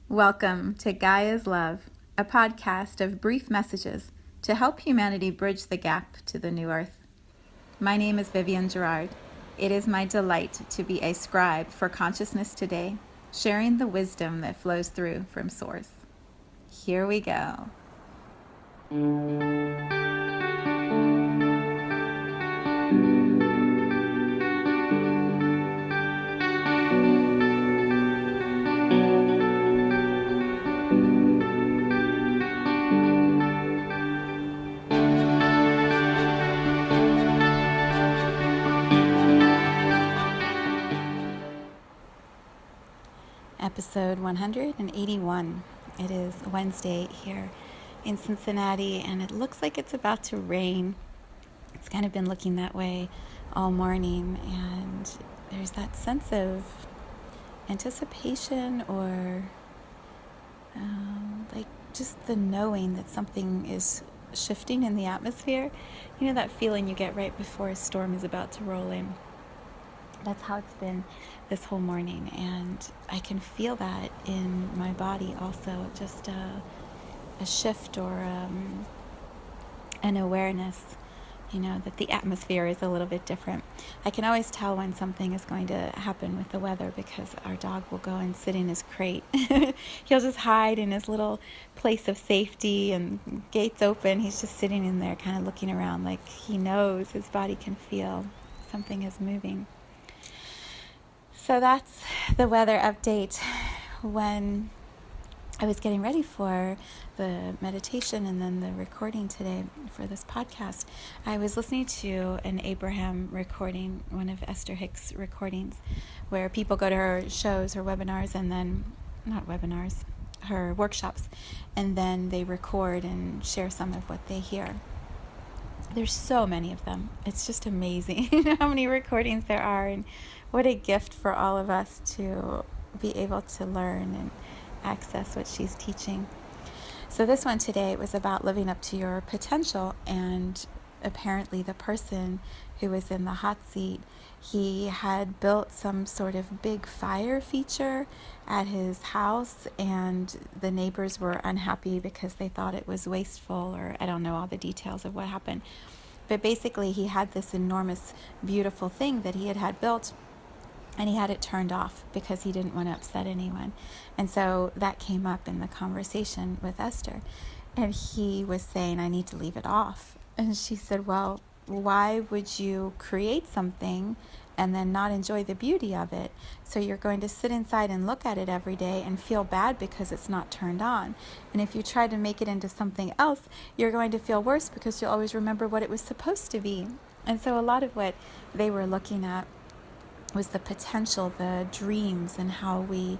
Welcome to Gaia's Love, a podcast of brief messages to help humanity bridge the gap to the new earth. My name is Vivienne Gerard. It is my delight to be a scribe for consciousness today, sharing the wisdom that flows through from Source. Here we go. Episode 181. It is Wednesday here in Cincinnati, and it looks like it's about to rain. It's kind of been looking that way all morning, and there's that sense of anticipation or like just the knowing that something is shifting in the atmosphere. You know that feeling you get right before a storm is about to roll in? That's how it's been this whole morning, and I can feel that in my body also, just a shift or an awareness, that the atmosphere is a little bit different. I can always tell when something is going to happen with the weather because our dog will go and sit in his crate. He'll just hide in his little place of safety, and gates open. He's just sitting in there kind of looking around like he knows, his body can feel something is moving. So that's the weather update. When I was getting ready for the meditation and then the recording today for this podcast, I was listening to an Abraham recording, one of Esther Hicks' recordings, where people go to her shows, her webinars, and then, not webinars, her workshops, and then they record and share some of what they hear. There's so many of them. It's just amazing how many recordings there are, and what a gift for all of us to be able to learn and access what she's teaching. So this one today was about living up to your potential, and apparently the person who was in the hot seat, he had built some sort of big fire feature at his house, and the neighbors were unhappy because they thought it was wasteful, or I don't know all the details of what happened. But basically he had this enormous, beautiful thing that he had built, and he had it turned off because he didn't want to upset anyone. And so that came up in the conversation with Esther. And he was saying, I need to leave it off. And she said, well, why would you create something and then not enjoy the beauty of it? So you're going to sit inside and look at it every day and feel bad because it's not turned on. And if you try to make it into something else, you're going to feel worse because you'll always remember what it was supposed to be. And so a lot of what they were looking at was the potential, the dreams, and how we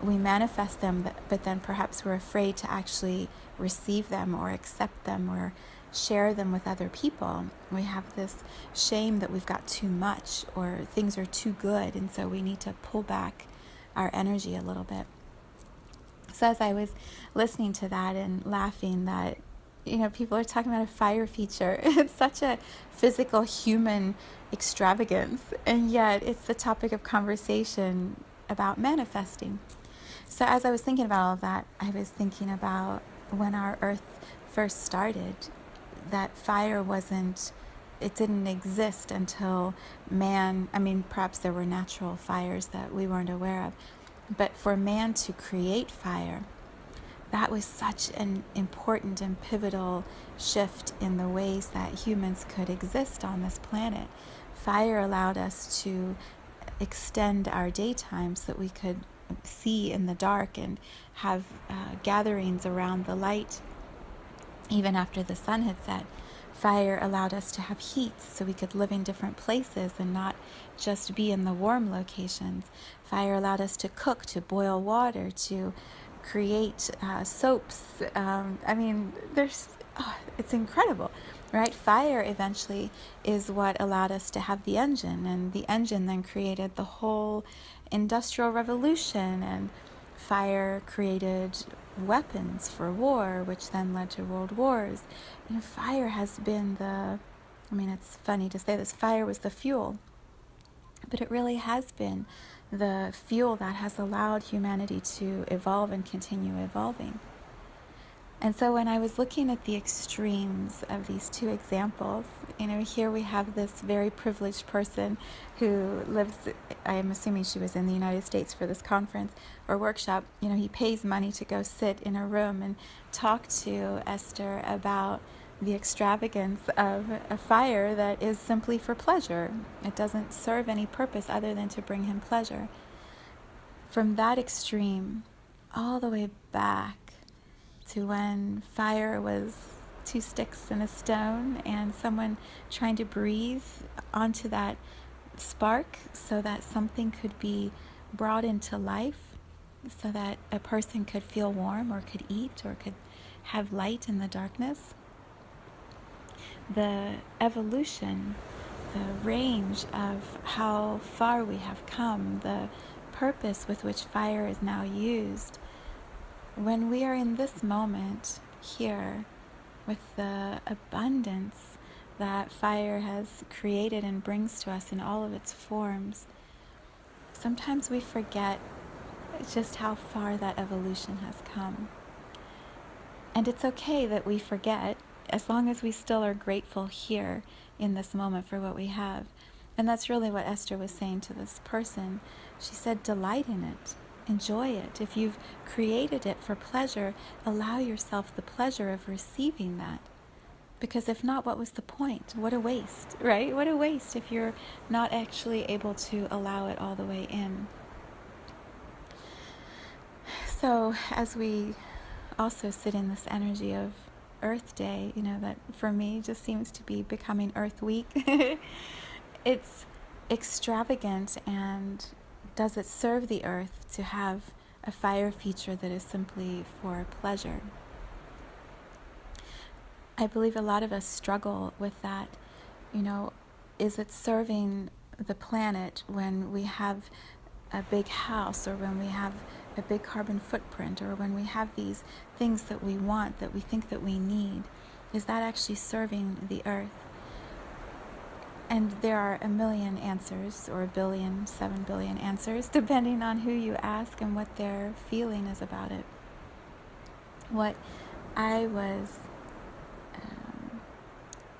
manifest them, but then perhaps we're afraid to actually receive them or accept them or share them with other people. We have this shame that we've got too much or things are too good, and so we need to pull back our energy a little bit. So as I was listening to that and laughing that, people are talking about a fire feature. It's such a physical human extravagance, and yet it's the topic of conversation about manifesting. So as I was thinking about all of that, I was thinking about when our earth first started, that fire didn't exist until man, perhaps there were natural fires that we weren't aware of, but for man to create fire, that was such an important and pivotal shift in the ways that humans could exist on this planet. Fire allowed us to extend our daytime so that we could see in the dark and have gatherings around the light even after the sun had set. Fire allowed us to have heat so we could live in different places and not just be in the warm locations. Fire allowed us to cook, to boil water, to create soaps. It's incredible, right? Fire eventually is what allowed us to have the engine, and the engine then created the whole Industrial Revolution, and fire created weapons for war, which then led to world wars. Fire has been it's funny to say this, fire was the fuel, but it really has been the fuel that has allowed humanity to evolve and continue evolving. And so when I was looking at the extremes of these two examples, here we have this very privileged person who lives, I am assuming she was in the United States for this conference or workshop. He pays money to go sit in a room and talk to Esther about the extravagance of a fire that is simply for pleasure. It doesn't serve any purpose other than to bring him pleasure. From that extreme all the way back to when fire was 2 sticks and a stone and someone trying to breathe onto that spark so that something could be brought into life, so that a person could feel warm or could eat or could have light in the darkness. The evolution, the range of how far we have come, the purpose with which fire is now used. When we are in this moment here with the abundance that fire has created and brings to us in all of its forms, sometimes we forget just how far that evolution has come. And it's okay that we forget, as long as we still are grateful here in this moment for what we have. And that's really what Esther was saying to this person. She said, delight in it. Enjoy it. If you've created it for pleasure, allow yourself the pleasure of receiving that. Because if not, what was the point? What a waste, right? What a waste if you're not actually able to allow it all the way in. So as we also sit in this energy of Earth Day, that for me just seems to be becoming Earth Week. It's extravagant, and does it serve the earth to have a fire feature that is simply for pleasure? I believe a lot of us struggle with that. Is it serving the planet when we have a big house, or when we have a big carbon footprint, or when we have these things that we want, that we think that we need? Is that actually serving the earth? And there are a million answers, or 1 billion, 7 billion answers, depending on who you ask and what their feeling is about it. What I was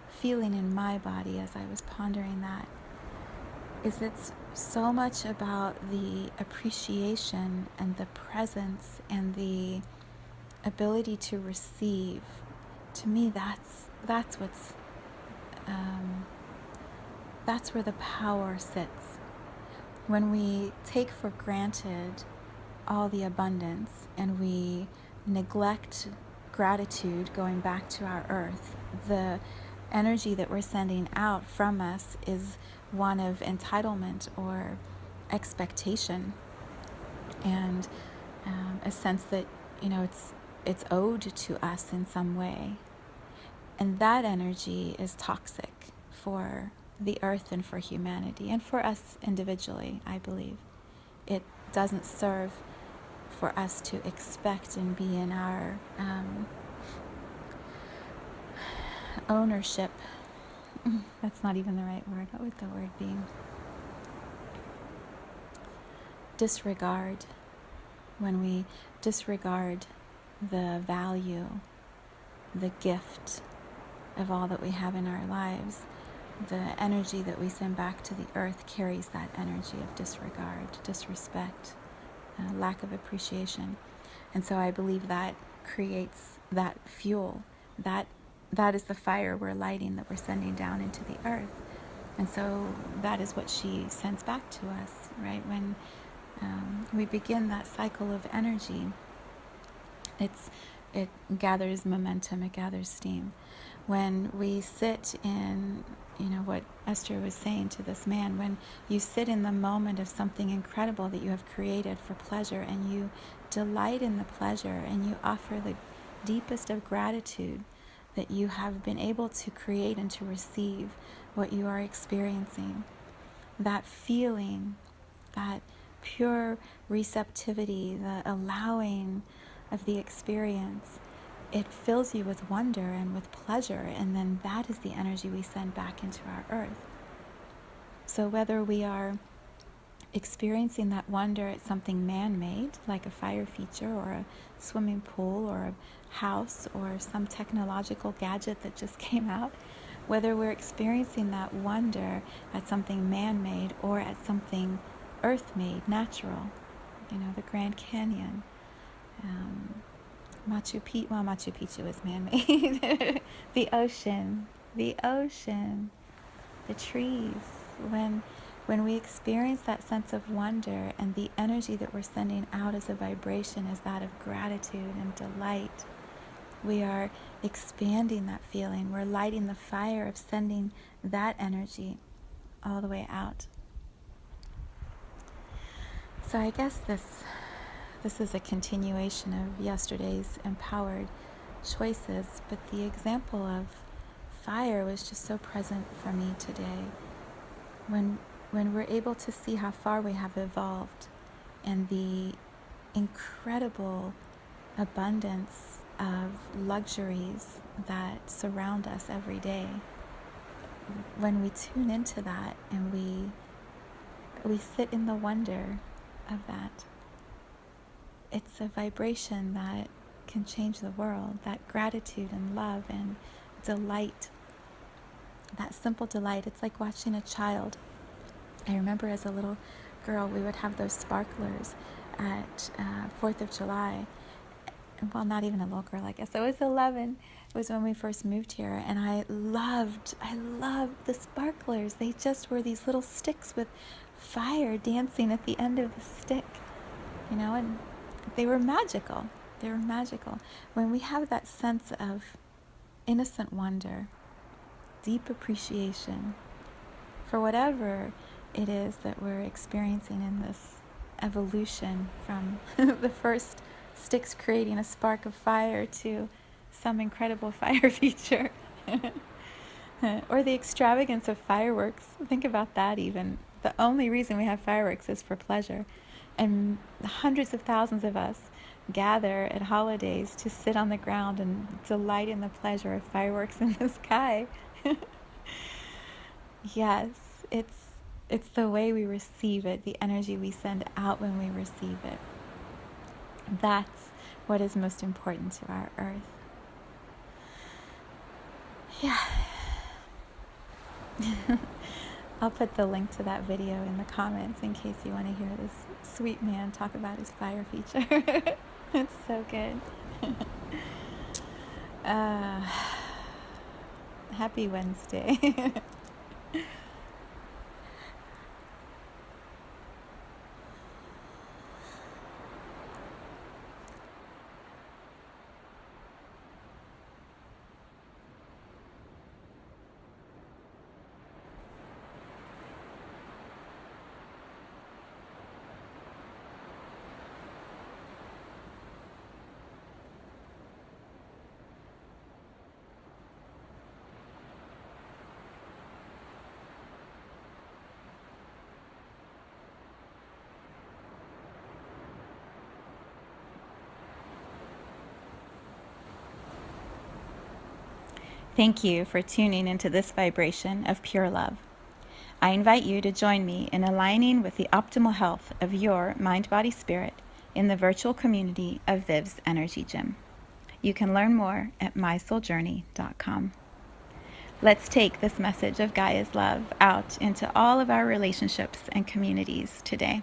feeling in my body as I was pondering that is it's so much about the appreciation and the presence and the ability to receive. To me, that's what's that's where the power sits. When we take for granted all the abundance and we neglect gratitude going back to our earth, the energy that we're sending out from us is one of entitlement or expectation, and a sense that it's owed to us in some way. And that energy is toxic for the earth and for humanity and for us individually, I believe. It doesn't serve for us to expect and be in our ownership. That's not even the right word. What would the word be? Disregard. When we disregard the value, the gift of all that we have in our lives, the energy that we send back to the earth carries that energy of disregard, disrespect, lack of appreciation. And so I believe that creates that fuel. That is the fire we're lighting, that we're sending down into the earth. And so that is what she sends back to us, right? When we begin that cycle of energy, it gathers momentum, it gathers steam. When we sit in, what Esther was saying to this man, when you sit in the moment of something incredible that you have created for pleasure, and you delight in the pleasure, and you offer the deepest of gratitude that you have been able to create and to receive what you are experiencing, that feeling, that pure receptivity, the allowing of the experience, it fills you with wonder and with pleasure, and then that is the energy we send back into our earth. So whether we are experiencing that wonder at something man-made, like a fire feature or a swimming pool or a house or some technological gadget that just came out, whether we're experiencing that wonder at something man-made or at something earth-made, natural, the Grand Canyon, Machu Picchu is man-made, the ocean, the trees. When we experience that sense of wonder, and the energy that we're sending out as a vibration is that of gratitude and delight, we are expanding that feeling. We're lighting the fire of sending that energy all the way out. So I guess this is a continuation of yesterday's empowered choices, but the example of fire was just so present for me today. When we're able to see how far we have evolved and the incredible abundance of luxuries that surround us every day, when we tune into that and we sit in the wonder of that, it's a vibration that can change the world. That gratitude and love and delight, that simple delight. It's like watching a child. I remember as a little girl, we would have those sparklers at 4th of July. Well, not even a little girl, I guess. I was 11. It was when we first moved here, and I loved the sparklers. They just were these little sticks with fire dancing at the end of the stick, and they were magical. When we have that sense of innocent wonder, deep appreciation for whatever it is that we're experiencing in this evolution from the first sticks creating a spark of fire to some incredible fire feature, or the extravagance of fireworks. Think about that. Even the only reason we have fireworks is for pleasure, and hundreds of thousands of us gather at holidays to sit on the ground and delight in the pleasure of fireworks in the sky. Yes, it's the way we receive it, the energy we send out when we receive it. That's what is most important to our earth. Yeah. I'll put the link to that video in the comments in case you want to hear this sweet man talk about his fire feature. It's so good. Happy Wednesday. Thank you for tuning into this vibration of pure love. I invite you to join me in aligning with the optimal health of your mind, body, spirit in the virtual community of Viv's Energy Gym. You can learn more at mysouljourney.com. Let's take this message of Gaia's love out into all of our relationships and communities today.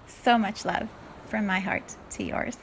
So much love from my heart to yours.